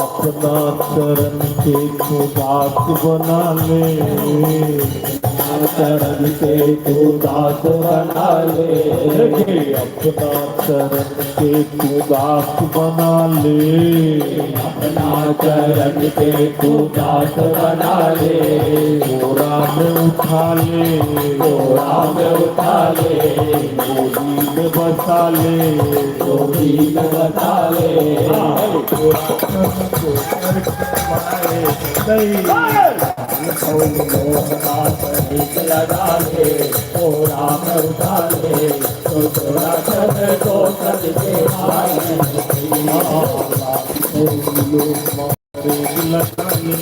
अपना चरण के तू दास बना ले, चरण के तू दास बना ले, अपना चरण के तू दास बना ले, अपना चरण के तू दास बना ले, गोरा में उठा ले, गोरा में उठा ले, गोदी में बसा ले, गोदी में बसा ले, लगा ले, थोड़ा में उठा ले, तो थोड़ा कर दो करके आए लगा ले,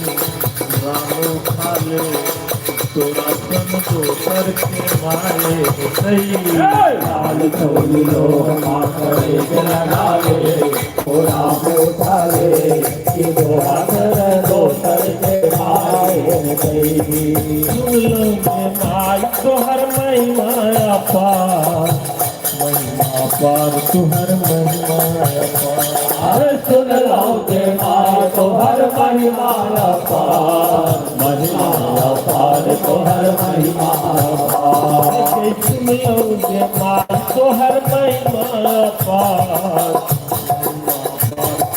राम उठा ले, थोड़ा सन को करके मारे नहीं लाल छोड़ी लो मारे लगा ले, थोड़ा में उठा ले, कि थोड़ा कर दो करके माए माई तोहर महिमा पार, महिमा पार तुहर महिमा पार, सुन लो के माँ तोहर महिमा पार, महिमा पार तोहर महिमा पार, सुन लो के माँ तोहर महिमा पार,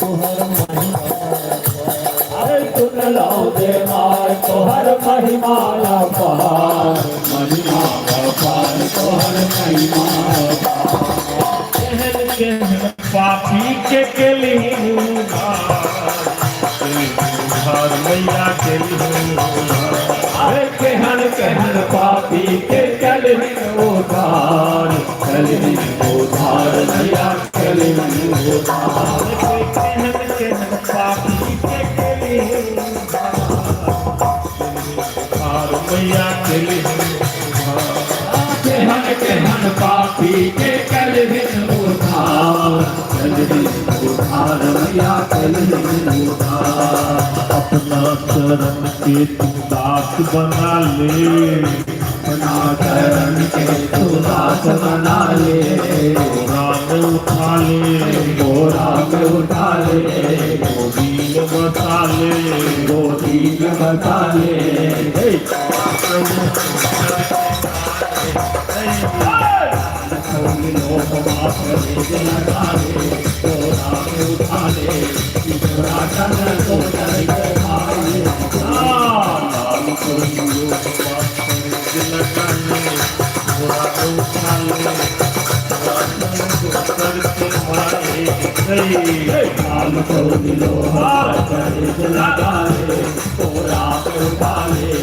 तुहर महिमा सुन लो दे मार तोहर महिमा पार, महिमा पार तोहर महिमा कहन कहन पापी के उधार मैया के अरे कहन कहन पापी के उधार उधार मैया उधार कहन कहन पापी के मैया कहन कहन पापी के उधार मैया उधार, अपना चरण के तू दास बना ले, अपना चरण के तू दास बना ले, गोरा में उठा ले, गोरा में उठा ले, गोदी में बसा ले, गोदी में बसा ले, लगा ले, गोरा में उठा ले,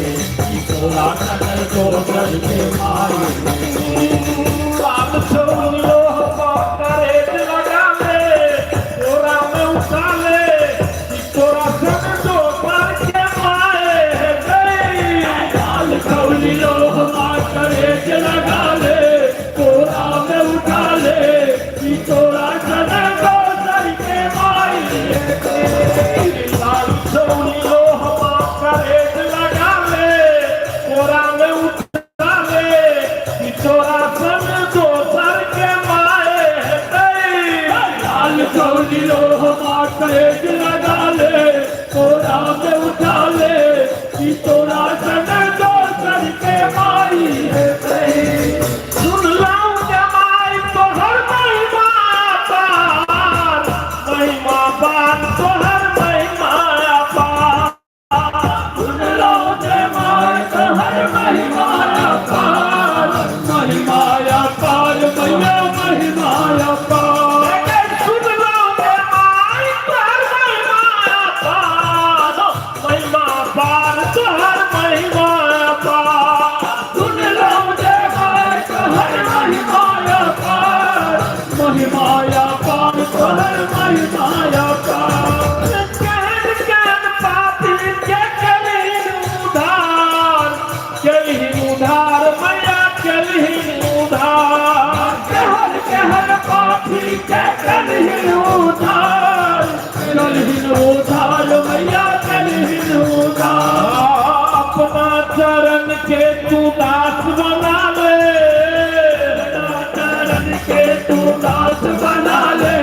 अपना चरण के तू दास बना ले, चरण के तू दास बना ले,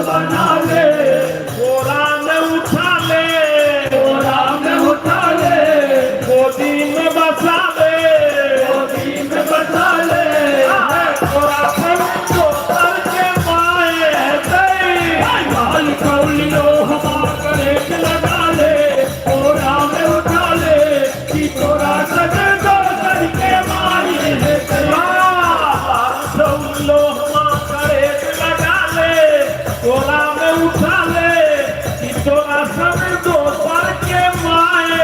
बना ले, गोरा में उठा ले, गोरा में उठा ले, गोदी में बसा ले, गोदी में बसा ले, गोरा समझो सर के माए माल कौलियो हमार करेक लगा ले, गोरा में उठा ले कि गोरा समझो सर के माए कौलियो हमार करेक लगा ले, गोरा में उठा ले कि गोरा समझो सर के माए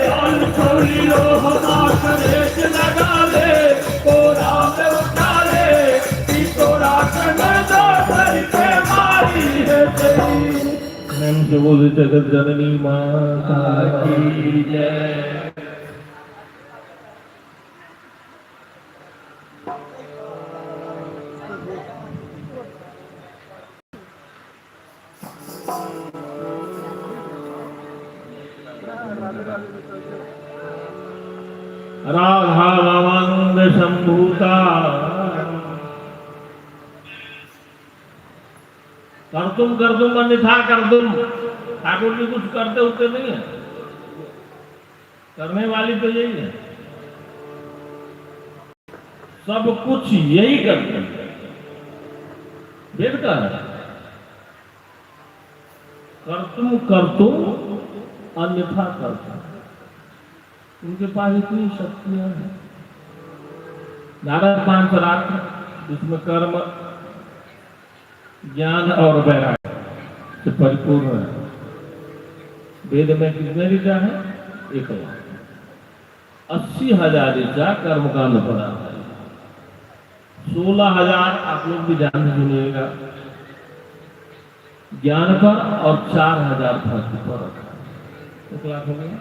माल कौलियो हमार करेक लगा ले, गोरा में उठा ले कि गोरा समझो सर के माई है तेरी। नम से बोले जगत जननी माता की जय। राधा भवंग संभूता कर तुम अन्यथा कर तुम। ठाकुर जी कुछ करते होते नहीं है, करने वाली तो यही है, सब कुछ यही करते हैं। वेद का है कर तुम अन्यथा करता। उनके पास इतनी शक्तियां हैं। नारद पांच रात्र जिसमें कर्म ज्ञान और वैराग्य से परिपूर्ण है। वेद में कितने ऋचा है? 1,80,000 ऋचा कर्मकांड पड़ा है। 16,000 आप लोग भी ध्यान से सुनिएगा ज्ञान पर और 4,000 भक्ति पर रखा। 1 लाख हो गया।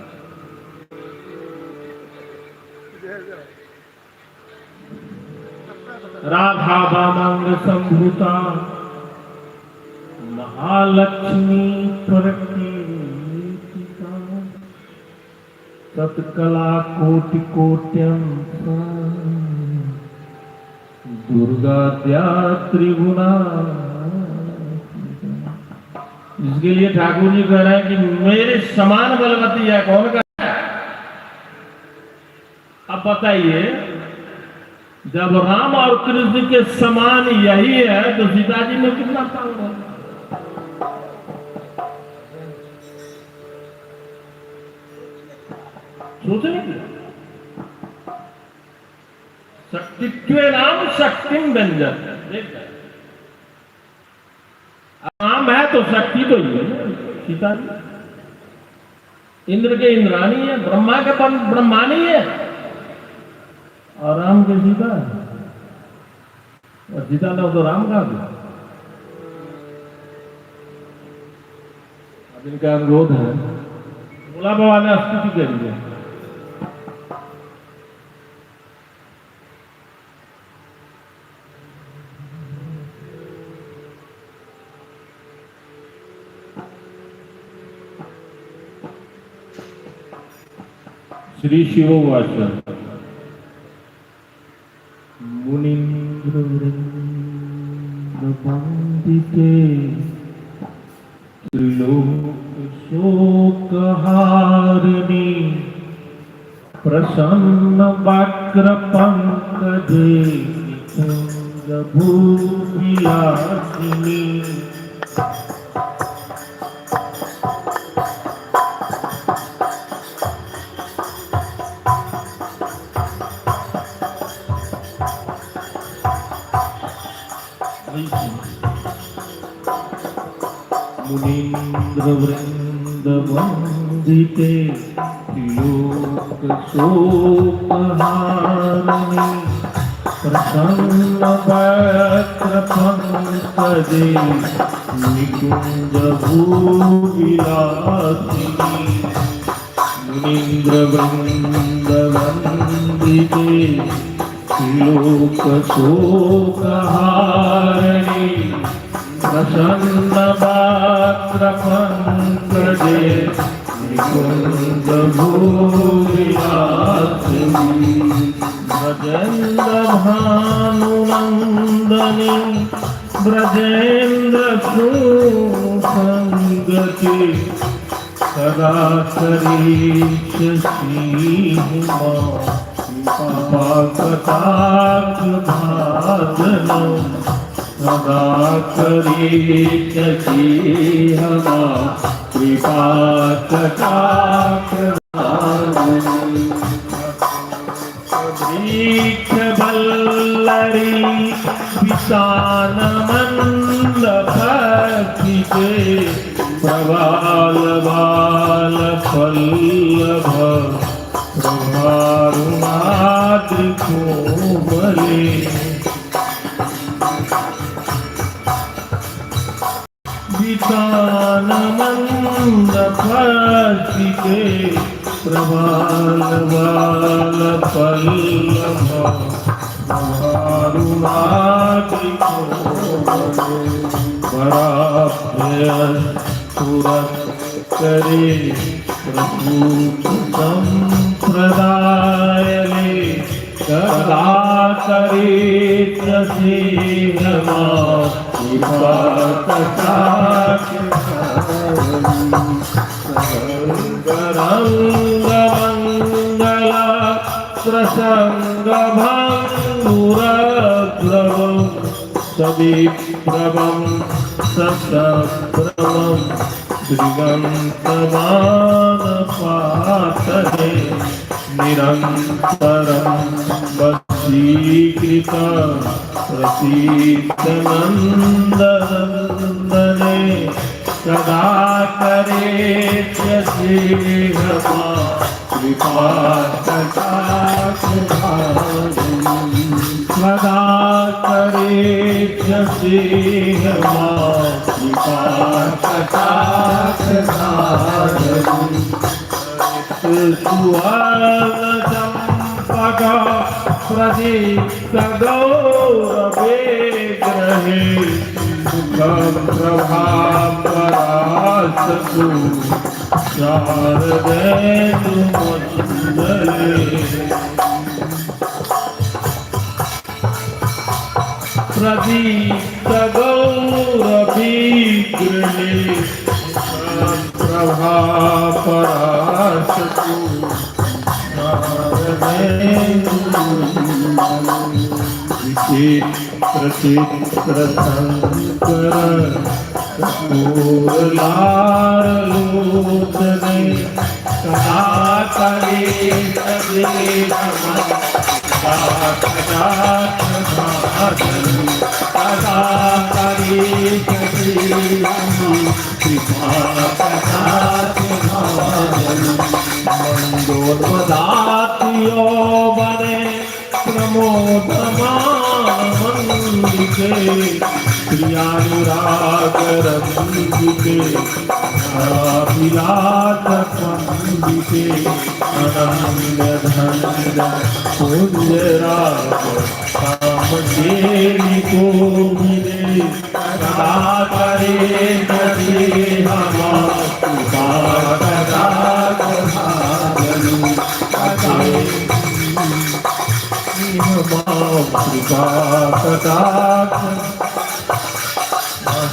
राधा वामंग संभूता महालक्ष्मी प्रकीर्तिता तत्कला कोटि कोट्यं दुर्गा द्या त्रिगुणा। इसके लिए ठाकुर जी कह रहे हैं कि मेरे समान बलवती है कौन का है? अब बताइए, जब राम और कृष्ण के समान यही है तो सीता जी में कितना पावर है? सोचने की शक्तित्व नाम शक्ति व्यंजन। नाम है तो शक्ति तो ही है सीता जी। इंद्र के इंद्राणी है, ब्रह्मा के ब्रह्मानी है और राम के सीता है। और सीता ने तो राम कहा था। अब इनका अनुरोध है, बोला बाबा ने स्तुति के लिए श्री शिवोवाच मुनीन्द्र वृंद वंदिते त्रिलोक शोकहारिणी प्रसन्न वक्र पंकजे निकुंज भूमियासिनी। मुनीन्द्र वृंद वंदिते त्रिलोक शोकहारिणी प्रसन्न वक्र पंकजे निकुंज भूविलासिनी। मुनीन्द्र वृंद वंदिते त्रिलोक शोकहारिणी प्रसन्न वक्र पंकजे निकुंज भूविलासिनी। भजेन्द्र भानुनंदनी ब्रजेंद्र सुसंगति सदा करीष्यसीमा कटाक्ष भाजनम सदा करीष्यसीमा कृपा कटाक्ष वल्लरी विशान मंद भक्ति प्रवाल बाल पल्लभ प्रभारुणाद्रि कोमले विशान मंद भक्ति प्रभाल बाल पल्लभ प्रभारुणाद्रि कोमले पराभ्य पुरस्करे प्रभुतं प्रदायले सदा करेत्यसे नमा रंगमंगला प्रसंगभंगुरप्रभं सविप्रभं सप्रभं श्रीगन्तमानपातये निरन्तरं वशीकृत प्रसीदनन्दनन्दने सदा करेत्यसे नमा कृपा सदा करेत्यसे नमा कृपा सुवर्ण चंपका प्रदीप्त गौरवे ग्रहे प्रभापरासतु शारदेन्दु मंडले प्रदीप्त गौरवे ग्रहे प्रभापरासतु चित्र शंकर कपूरलालोचने सदा करेत्यसे सदा करेत्यसे मंदोन्मदात्यो बने प्रमोदमानमन्दिते प्रियानुरागरन्दिते अभिलाषपन्दिते अनन्यधन्य पुण्यराग कामधेनि कोविदे सदा करेत्यसे नमा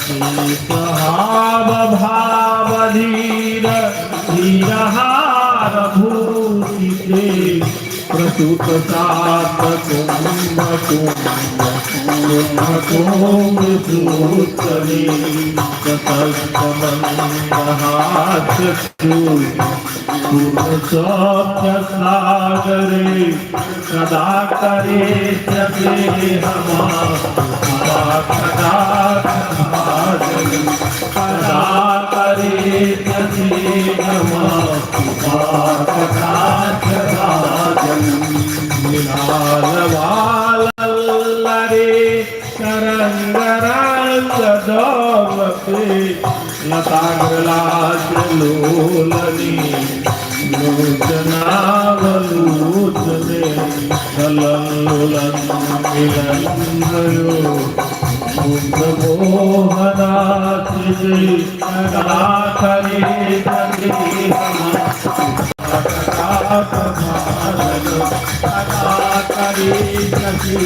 कृपा भावधीर धीरहार भूषिते प्रसूत सात कुम्भकुम्भसूतले प्रतस्तमन्दहाचक्षु पूर्णसौख्यसागरे सदा करेत्यसे नमा सदा करेत्यसे नमा लीलालवालल्लरे तरङ्गरङ्गदौलते लताग्रलाजलोलने लोचनावलोचने ललल्लुलन्मिलन्मयो मुग्धमोहनाचिते सदा करेत्यसे नमा करे सखी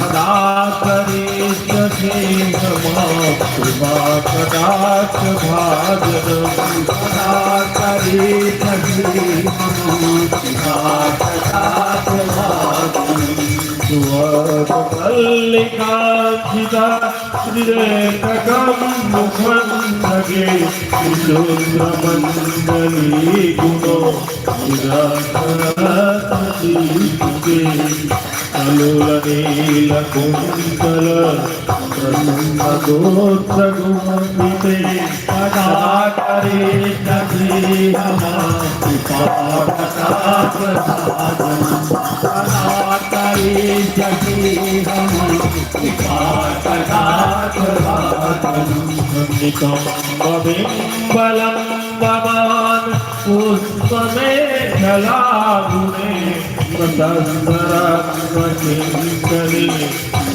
सदा करे सखी कृपा कटाक्ष भाजन सदा करे सखी कृपा कटाक्ष भाजन मल्लिकाक्षिता श्रीरेखकं मुखं भगे विशुद्रमण्डली गुणो विरासरसतीके कलुलनीलकुन्तल प्रसन्नगोत्रगुम्फिते सदा करे सखी सदा करे सखी बिम्बलं वमान पुष्पमेखलागुणे मदन्तरङ्गचिन्तने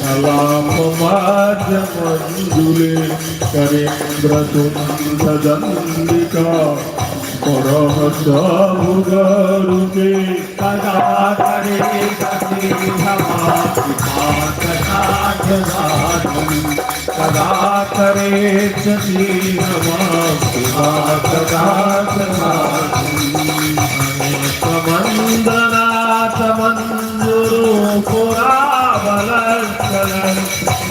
कलापमाद्यमण्डुले करेन्द्रतुन्ददण्डिका परमसमुगरुके सदा करे सखी सदा करे सखी समन्दनाथ मंजुरु पुराबलस्कलन्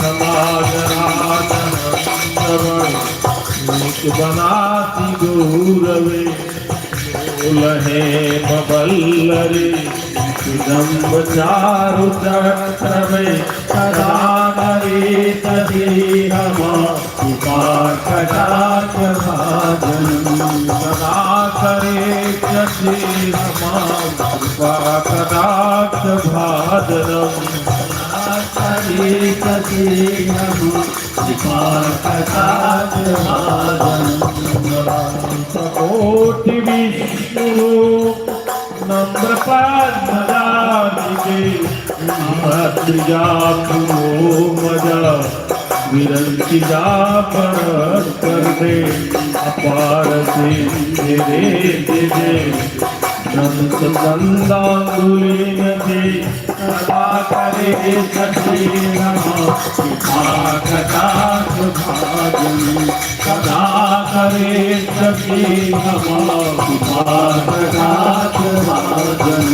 समाजराजनन्दवन् बनाती गौरवे उलहे मबल्लरे विदम्ब चारु चक्रमे सदा करे सखी कटाक्ष भाजन सदा करे सखी कटाक्ष भाजनम करे सखी कोटि विष्णु नम्र पद्मजानिके त्रिजा पुरो मजा विरंती जा पर कर दे अपार से तेरे दे नंद कंदांगुलीन दे सदा करे सखी कटाक्ष भाजन सदा करे सखी कटाक्ष भाजन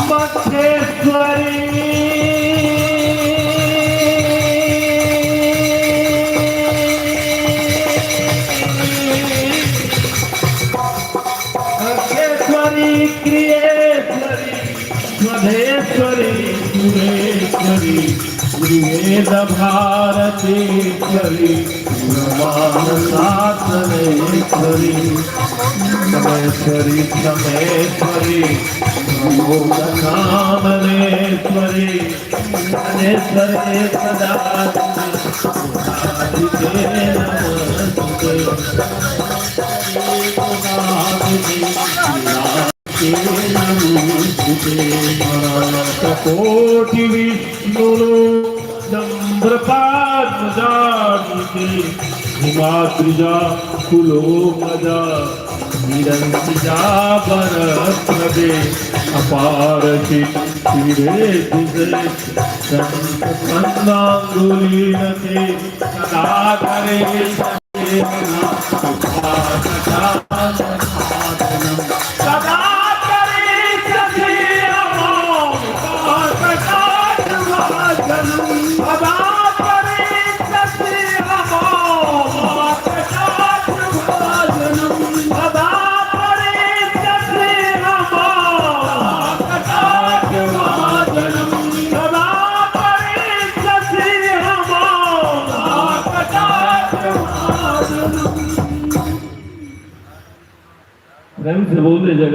महेश्वरी स्वधेश्वरी सुरेश्वरी वेद भारतीश्वरी मानसासनेश्वरी समेश्वरी समेश्वरी भोगनामनेश्वरी अनेश्वरे सदा कोटि विष्णु नम्रपाद्मजानिके हिमाद्रिजा कुलो मजा निरंतिजा बरप्रदे अपार चिरे दिशे संकंदांगुलीनते सदा करे सदा प्रेम से बोल दे जगह।